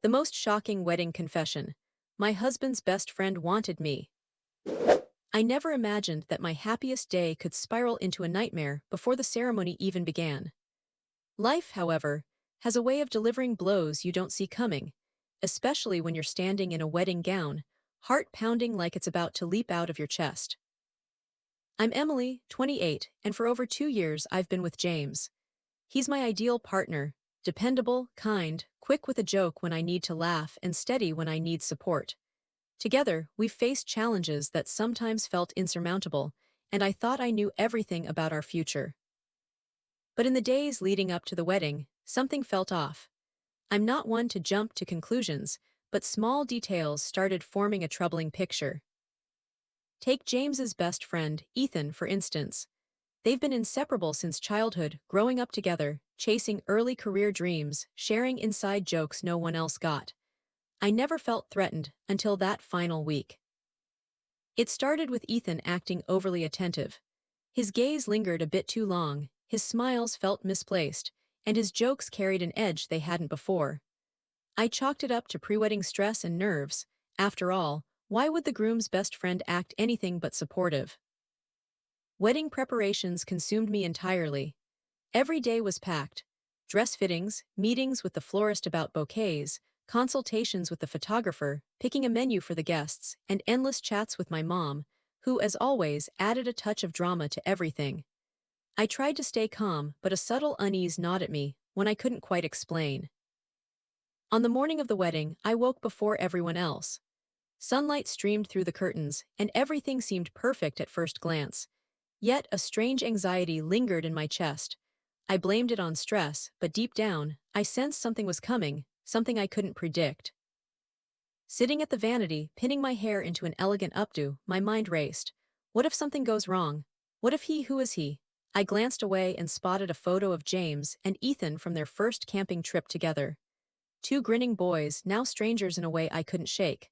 The most shocking wedding confession. My husband's best friend wanted me. I never imagined that my happiest day could spiral into a nightmare before the ceremony even began. Life, however, has a way of delivering blows you don't see coming, especially when you're standing in a wedding gown, heart pounding like it's about to leap out of your chest. I'm Emily, 28, and for over 2 years I've been with James. He's my ideal partner, dependable, kind, quick with a joke when I need to laugh, and steady when I need support. Together, we've faced challenges that sometimes felt insurmountable, and I thought I knew everything about our future. But in the days leading up to the wedding, something felt off. I'm not one to jump to conclusions, but small details started forming a troubling picture. Take James's best friend, Ethan, for instance. They've been inseparable since childhood, growing up together, chasing early career dreams, sharing inside jokes no one else got. I never felt threatened until that final week. It started with Ethan acting overly attentive. His gaze lingered a bit too long, his smiles felt misplaced, and his jokes carried an edge they hadn't before. I chalked it up to pre-wedding stress and nerves. After all, why would the groom's best friend act anything but supportive? Wedding preparations consumed me entirely. Every day was packed. Dress fittings, meetings with the florist about bouquets, consultations with the photographer, picking a menu for the guests, and endless chats with my mom, who, as always, added a touch of drama to everything. I tried to stay calm, but a subtle unease gnawed at me when I couldn't quite explain. On the morning of the wedding, I woke before everyone else. Sunlight streamed through the curtains, and everything seemed perfect at first glance. Yet a strange anxiety lingered in my chest. I blamed it on stress, but deep down, I sensed something was coming, something I couldn't predict. Sitting at the vanity, pinning my hair into an elegant updo, my mind raced. What if something goes wrong? What if who is he? I glanced away and spotted a photo of James and Ethan from their first camping trip together. Two grinning boys, now strangers in a way I couldn't shake.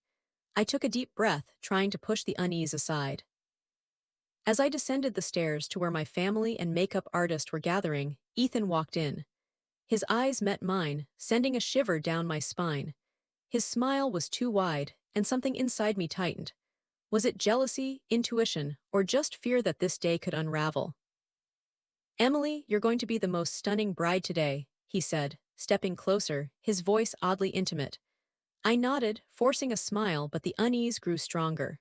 I took a deep breath, trying to push the unease aside. As I descended the stairs to where my family and makeup artist were gathering, Ethan walked in. His eyes met mine, sending a shiver down my spine. His smile was too wide, and something inside me tightened. Was it jealousy, intuition, or just fear that this day could unravel? "Emily, you're going to be the most stunning bride today," he said, stepping closer, his voice oddly intimate. I nodded, forcing a smile, but the unease grew stronger.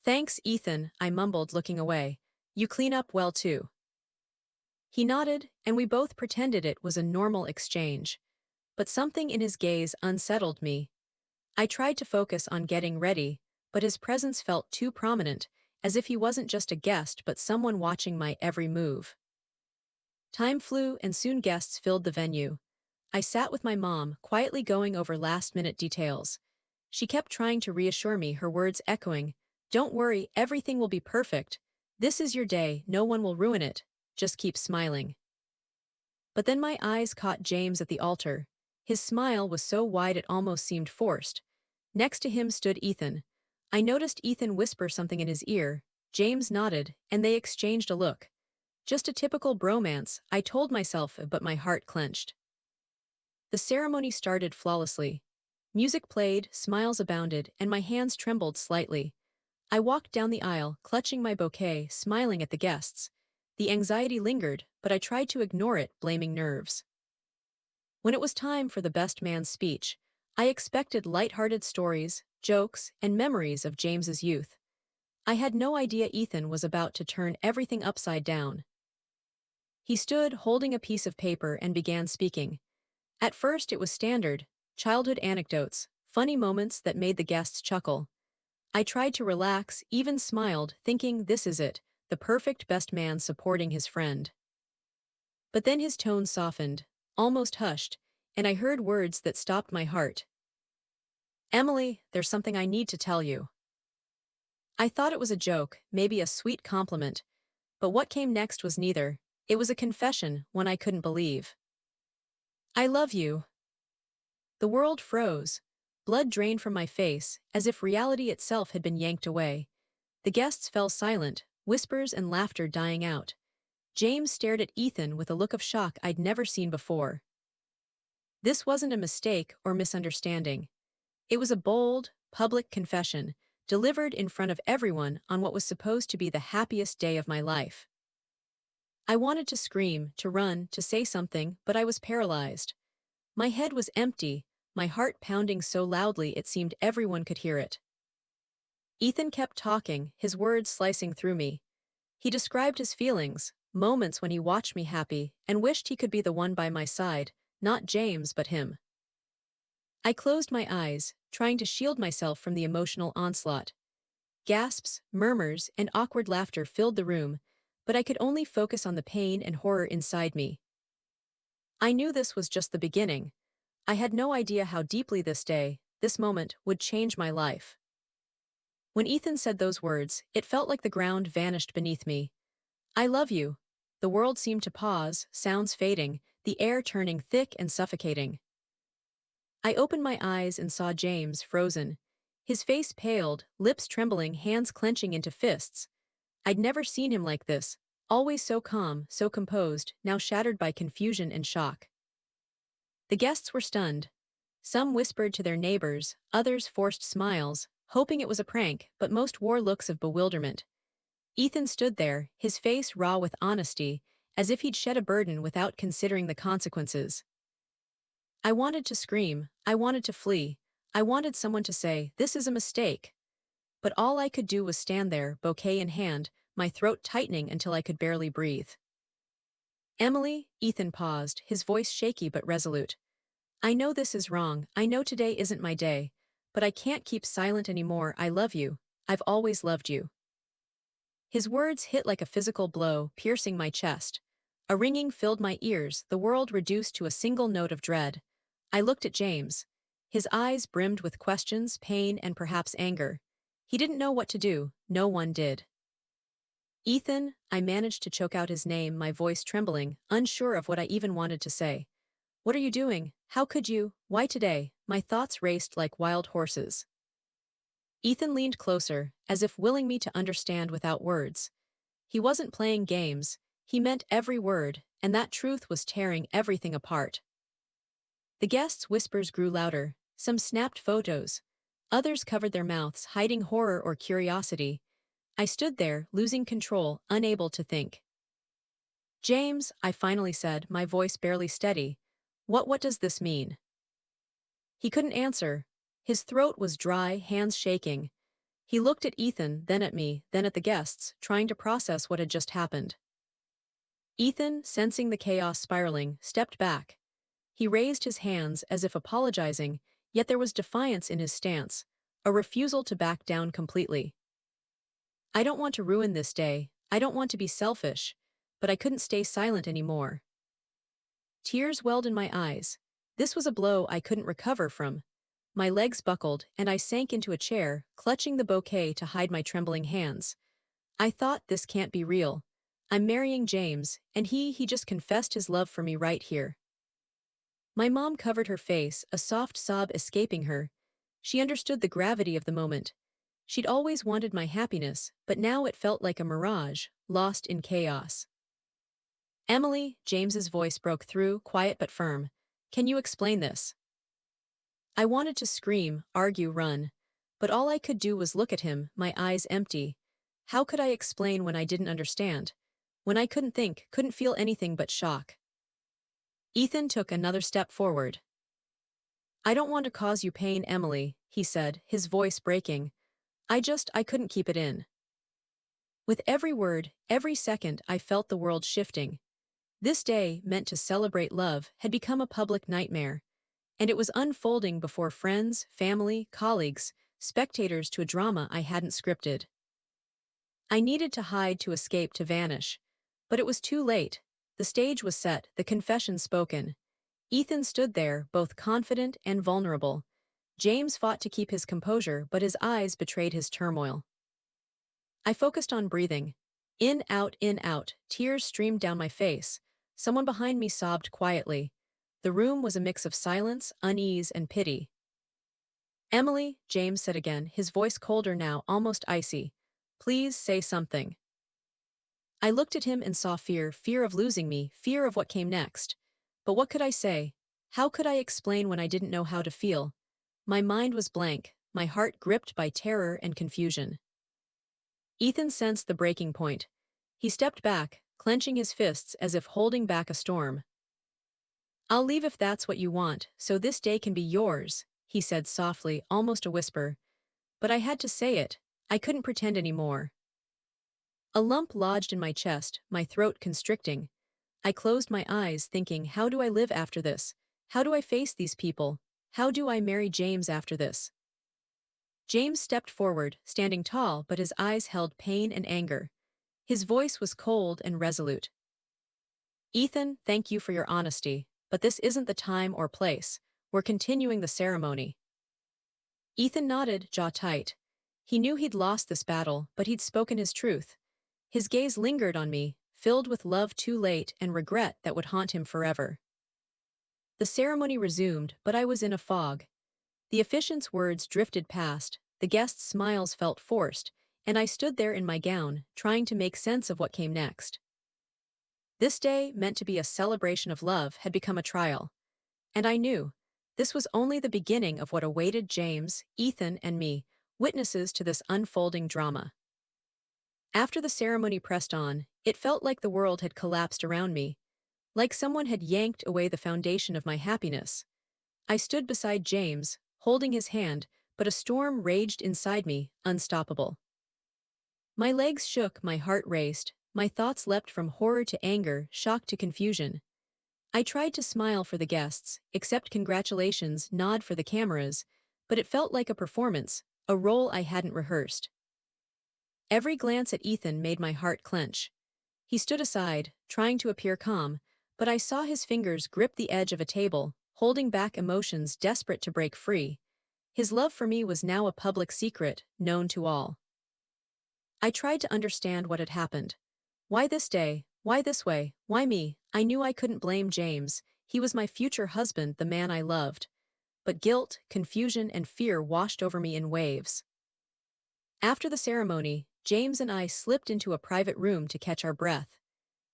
"Thanks, Ethan," I mumbled, looking away. "You clean up well too." He nodded, and we both pretended it was a normal exchange. But something in his gaze unsettled me. I tried to focus on getting ready, but his presence felt too prominent, as if he wasn't just a guest but someone watching my every move. Time flew, and soon guests filled the venue. I sat with my mom, quietly going over last-minute details. She kept trying to reassure me, her words echoing, "Don't worry, everything will be perfect. This is your day, no one will ruin it. Just keep smiling." But then my eyes caught James at the altar. His smile was so wide it almost seemed forced. Next to him stood Ethan. I noticed Ethan whisper something in his ear. James nodded, and they exchanged a look. Just a typical bromance, I told myself, but my heart clenched. The ceremony started flawlessly. Music played, smiles abounded, and my hands trembled slightly. I walked down the aisle, clutching my bouquet, smiling at the guests. The anxiety lingered, but I tried to ignore it, blaming nerves. When it was time for the best man's speech, I expected light-hearted stories, jokes, and memories of James's youth. I had no idea Ethan was about to turn everything upside down. He stood holding a piece of paper and began speaking. At first it was standard, childhood anecdotes, funny moments that made the guests chuckle. I tried to relax, even smiled, thinking this is it, the perfect best man supporting his friend. But then his tone softened, almost hushed, and I heard words that stopped my heart. "Emily, there's something I need to tell you." I thought it was a joke, maybe a sweet compliment, but what came next was neither. It was a confession, one I couldn't believe. "I love you." The world froze. Blood drained from my face, as if reality itself had been yanked away. The guests fell silent, whispers and laughter dying out. James stared at Ethan with a look of shock I'd never seen before. This wasn't a mistake or misunderstanding. It was a bold, public confession, delivered in front of everyone on what was supposed to be the happiest day of my life. I wanted to scream, to run, to say something, but I was paralyzed. My head was empty, my heart pounding so loudly it seemed everyone could hear it. Ethan kept talking, his words slicing through me. He described his feelings, moments when he watched me happy and wished he could be the one by my side, not James but him. I closed my eyes, trying to shield myself from the emotional onslaught. Gasps, murmurs, and awkward laughter filled the room, but I could only focus on the pain and horror inside me. I knew this was just the beginning. I had no idea how deeply this day, this moment, would change my life. When Ethan said those words, it felt like the ground vanished beneath me. I love you. The world seemed to pause, sounds fading, the air turning thick and suffocating. I opened my eyes and saw James, frozen. His face paled, lips trembling, hands clenching into fists. I'd never seen him like this, always so calm, so composed, now shattered by confusion and shock. The guests were stunned. Some whispered to their neighbors, others forced smiles, hoping it was a prank, but most wore looks of bewilderment. Ethan stood there, his face raw with honesty, as if he'd shed a burden without considering the consequences. I wanted to scream, I wanted to flee, I wanted someone to say, "This is a mistake." But all I could do was stand there, bouquet in hand, my throat tightening until I could barely breathe. "Emily," Ethan paused, his voice shaky but resolute. "I know this is wrong, I know today isn't my day, but I can't keep silent anymore. I love you. I've always loved you." His words hit like a physical blow, piercing my chest. A ringing filled my ears, the world reduced to a single note of dread. I looked at James. His eyes brimmed with questions, pain, and perhaps anger. He didn't know what to do, no one did. "Ethan," I managed to choke out his name, my voice trembling, unsure of what I even wanted to say. "What are you doing? How could you? Why today?" My thoughts raced like wild horses. Ethan leaned closer, as if willing me to understand without words. He wasn't playing games, he meant every word, and that truth was tearing everything apart. The guests' whispers grew louder, some snapped photos. Others covered their mouths, hiding horror or curiosity. I stood there, losing control, unable to think. "James," I finally said, my voice barely steady. What does this mean?" He couldn't answer. His throat was dry, hands shaking. He looked at Ethan, then at me, then at the guests, trying to process what had just happened. Ethan, sensing the chaos spiraling, stepped back. He raised his hands as if apologizing, yet there was defiance in his stance, a refusal to back down completely. "I don't want to ruin this day, I don't want to be selfish," but I couldn't stay silent anymore. Tears welled in my eyes. This was a blow I couldn't recover from. My legs buckled, and I sank into a chair, clutching the bouquet to hide my trembling hands. I thought, this can't be real. I'm marrying James, and he just confessed his love for me right here. My mom covered her face, a soft sob escaping her. She understood the gravity of the moment. She'd always wanted my happiness, but now it felt like a mirage, lost in chaos. "Emily," James's voice broke through, quiet but firm. "Can you explain this?" I wanted to scream, argue, run. But all I could do was look at him, my eyes empty. How could I explain when I didn't understand? When I couldn't think, couldn't feel anything but shock? Ethan took another step forward. "I don't want to cause you pain, Emily," he said, his voice breaking. I couldn't keep it in." With every word, every second, I felt the world shifting. This day, meant to celebrate love, had become a public nightmare. And it was unfolding before friends, family, colleagues, spectators to a drama I hadn't scripted. I needed to hide, to escape, to vanish. But it was too late. The stage was set, the confession spoken. Ethan stood there, both confident and vulnerable. James fought to keep his composure, but his eyes betrayed his turmoil. I focused on breathing. In, out, tears streamed down my face. Someone behind me sobbed quietly. The room was a mix of silence, unease, and pity. "Emily," James said again, his voice colder now, almost icy. "Please say something." I looked at him and saw fear, fear of losing me, fear of what came next. But what could I say? How could I explain when I didn't know how to feel? My mind was blank, my heart gripped by terror and confusion. Ethan sensed the breaking point. He stepped back, clenching his fists as if holding back a storm. "I'll leave if that's what you want, so this day can be yours," he said softly, almost a whisper. But I had to say it. I couldn't pretend anymore. A lump lodged in my chest, my throat constricting. I closed my eyes, thinking, how do I live after this? How do I face these people? How do I marry James after this? James stepped forward, standing tall, but his eyes held pain and anger. His voice was cold and resolute. "Ethan, thank you for your honesty, but this isn't the time or place. We're continuing the ceremony." Ethan nodded, jaw tight. He knew he'd lost this battle, but he'd spoken his truth. His gaze lingered on me, filled with love too late and regret that would haunt him forever. The ceremony resumed, but I was in a fog. The officiant's words drifted past, the guests' smiles felt forced, and I stood there in my gown, trying to make sense of what came next. This day, meant to be a celebration of love, had become a trial. And I knew this was only the beginning of what awaited James, Ethan, and me, witnesses to this unfolding drama. After the ceremony pressed on, it felt like the world had collapsed around me, like someone had yanked away the foundation of my happiness. I stood beside James, holding his hand, but a storm raged inside me, unstoppable. My legs shook, my heart raced, my thoughts leapt from horror to anger, shock to confusion. I tried to smile for the guests, accept congratulations, nod for the cameras, but it felt like a performance, a role I hadn't rehearsed. Every glance at Ethan made my heart clench. He stood aside, trying to appear calm, but I saw his fingers grip the edge of a table, holding back emotions desperate to break free. His love for me was now a public secret, known to all. I tried to understand what had happened. Why this day? Why this way? Why me? I knew I couldn't blame James. He was my future husband, the man I loved. But guilt, confusion, and fear washed over me in waves. After the ceremony, James and I slipped into a private room to catch our breath.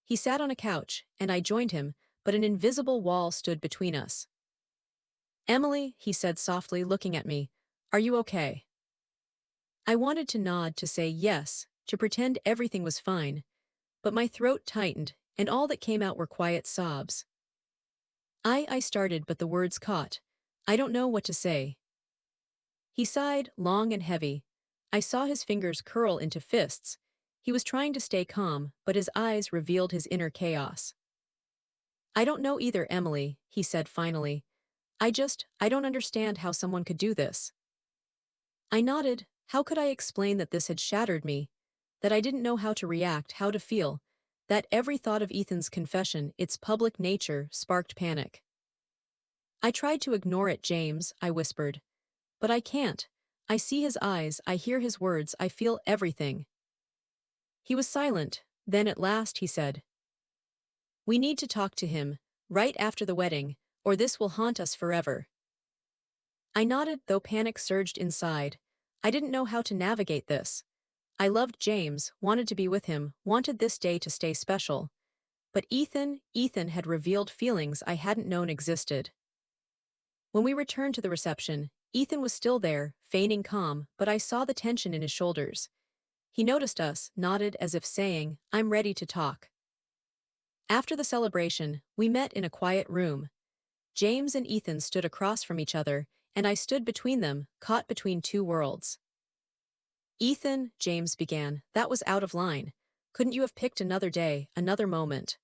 He sat on a couch, and I joined him, but an invisible wall stood between us. "Emily," he said softly, looking at me, "are you okay?" I wanted to nod, to say yes, to pretend everything was fine, but my throat tightened, and all that came out were quiet sobs. I started, but the words caught. "I don't know what to say." He sighed, long and heavy. I saw his fingers curl into fists. He was trying to stay calm, but his eyes revealed his inner chaos. "I don't know either, Emily," he said finally. I don't understand how someone could do this." I nodded. How could I explain that this had shattered me? That I didn't know how to react, how to feel? That every thought of Ethan's confession, its public nature, sparked panic. "I tried to ignore it, James," I whispered. "But I can't. I see his eyes, I hear his words, I feel everything." He was silent. Then at last he said, "We need to talk to him, right after the wedding, or this will haunt us forever." I nodded, though panic surged inside. I didn't know how to navigate this. I loved James, wanted to be with him, wanted this day to stay special. But Ethan had revealed feelings I hadn't known existed. When we returned to the reception, Ethan was still there, feigning calm, but I saw the tension in his shoulders. He noticed us, nodded as if saying, "I'm ready to talk." After the celebration, we met in a quiet room. James and Ethan stood across from each other, and I stood between them, caught between two worlds. "Ethan," James began, "that was out of line. Couldn't you have picked another day, another moment?"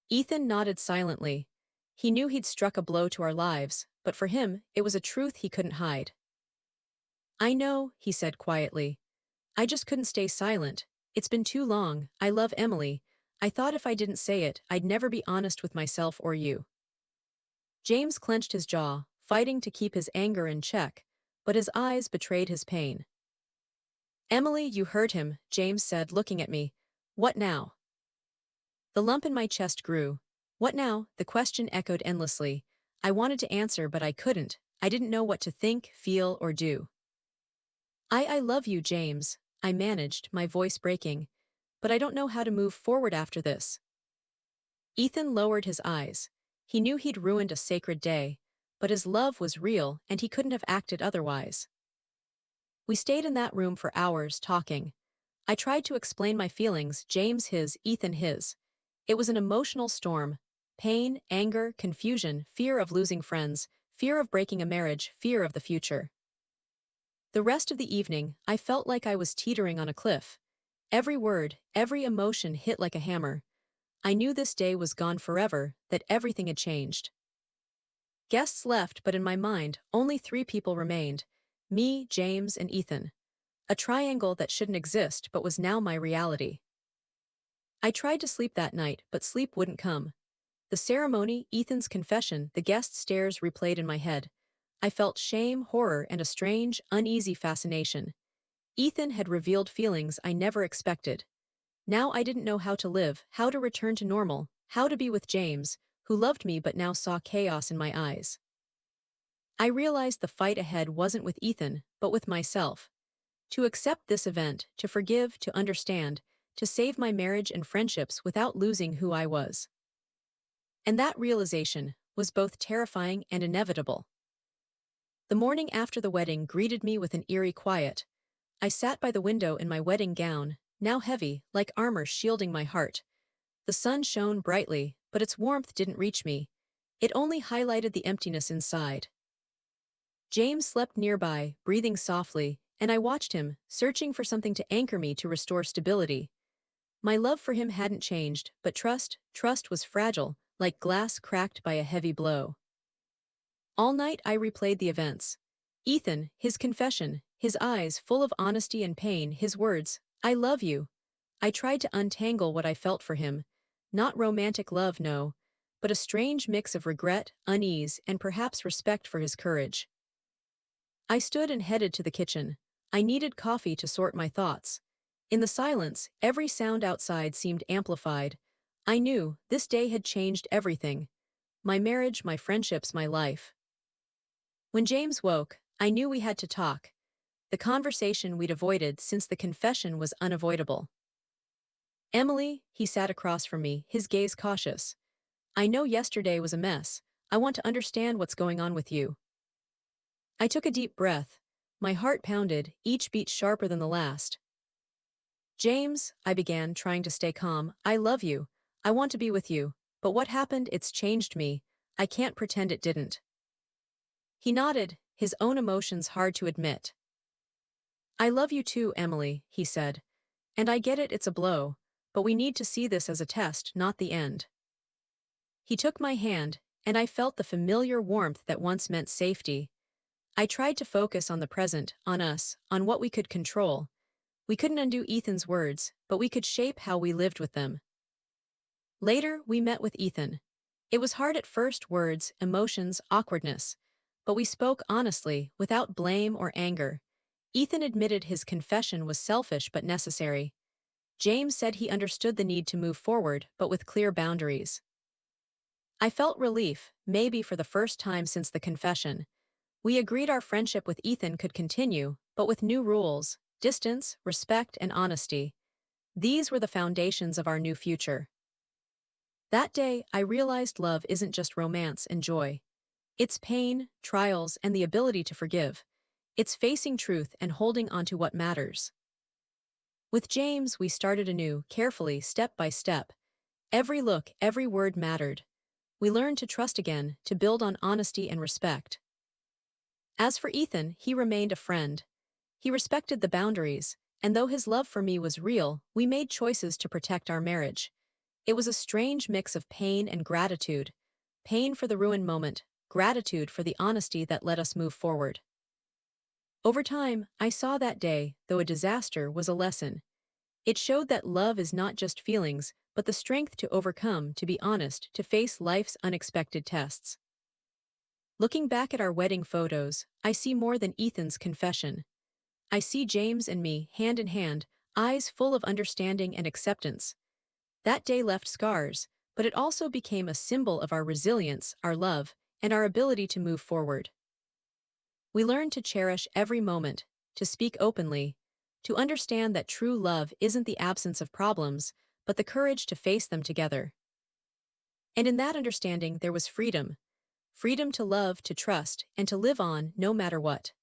Ethan nodded silently. He knew he'd struck a blow to our lives, but for him, it was a truth he couldn't hide. "I know," he said quietly. "I just couldn't stay silent. It's been too long. I love Emily. I thought if I didn't say it, I'd never be honest with myself or you." James clenched his jaw, fighting to keep his anger in check, but his eyes betrayed his pain. "Emily, you heard him," James said, looking at me. "What now?" The lump in my chest grew. What now? The question echoed endlessly. I wanted to answer, but I couldn't. I didn't know what to think, feel, or do. I love you, James," I managed, my voice breaking. "But I don't know how to move forward after this." Ethan lowered his eyes. He knew he'd ruined a sacred day, but his love was real and he couldn't have acted otherwise. We stayed in that room for hours talking. I tried to explain my feelings, James his, Ethan his. It was an emotional storm. Pain, anger, confusion, fear of losing friends, fear of breaking a marriage, fear of the future. The rest of the evening, I felt like I was teetering on a cliff. Every word, every emotion hit like a hammer. I knew this day was gone forever, that everything had changed. Guests left, but in my mind, only 3 people remained: me, James, and Ethan. A triangle that shouldn't exist but was now my reality. I tried to sleep that night, but sleep wouldn't come. The ceremony, Ethan's confession, the guest stares replayed in my head. I felt shame, horror, and a strange, uneasy fascination. Ethan had revealed feelings I never expected. Now I didn't know how to live, how to return to normal, how to be with James, who loved me but now saw chaos in my eyes. I realized the fight ahead wasn't with Ethan, but with myself. To accept this event, to forgive, to understand, to save my marriage and friendships without losing who I was. And that realization was both terrifying and inevitable. The morning after the wedding greeted me with an eerie quiet. I sat by the window in my wedding gown, now heavy, like armor shielding my heart. The sun shone brightly, but its warmth didn't reach me. It only highlighted the emptiness inside. James slept nearby, breathing softly, and I watched him, searching for something to anchor me to restore stability. My love for him hadn't changed, but trust was fragile, like glass cracked by a heavy blow. All night I replayed the events. Ethan, his confession, his eyes full of honesty and pain, his words, "I love you." I tried to untangle what I felt for him. Not romantic love, no, but a strange mix of regret, unease, and perhaps respect for his courage. I stood and headed to the kitchen. I needed coffee to sort my thoughts. In the silence, every sound outside seemed amplified. I knew this day had changed everything. My marriage, my friendships, my life. When James woke, I knew we had to talk. The conversation we'd avoided since the confession was unavoidable. "Emily," he sat across from me, his gaze cautious. "I know yesterday was a mess. I want to understand what's going on with you." I took a deep breath. My heart pounded, each beat sharper than the last. "James," I began, trying to stay calm, "I love you. I want to be with you. But what happened, it's changed me. I can't pretend it didn't." He nodded, his own emotions hard to admit. "I love you too, Emily," he said. "And I get it, it's a blow. But we need to see this as a test, not the end." He took my hand, and I felt the familiar warmth that once meant safety. I tried to focus on the present, on us, on what we could control. We couldn't undo Ethan's words, but we could shape how we lived with them. Later, we met with Ethan. It was hard at first: words, emotions, awkwardness. But we spoke honestly, without blame or anger. Ethan admitted his confession was selfish but necessary. James said he understood the need to move forward, but with clear boundaries. I felt relief, maybe for the first time since the confession. We agreed our friendship with Ethan could continue, but with new rules: distance, respect, and honesty. These were the foundations of our new future. That day, I realized love isn't just romance and joy. It's pain, trials, and the ability to forgive. It's facing truth and holding on to what matters. With James, we started anew, carefully, step by step. Every look, every word mattered. We learned to trust again, to build on honesty and respect. As for Ethan, he remained a friend. He respected the boundaries, and though his love for me was real, we made choices to protect our marriage. It was a strange mix of pain and gratitude. Pain for the ruined moment, gratitude for the honesty that let us move forward. Over time, I saw that day, though a disaster, was a lesson. It showed that love is not just feelings, but the strength to overcome, to be honest, to face life's unexpected tests. Looking back at our wedding photos, I see more than Ethan's confession. I see James and me, hand in hand, eyes full of understanding and acceptance. That day left scars, but it also became a symbol of our resilience, our love, and our ability to move forward. We learned to cherish every moment, to speak openly, to understand that true love isn't the absence of problems, but the courage to face them together. And in that understanding there was freedom. Freedom to love, to trust, and to live on no matter what.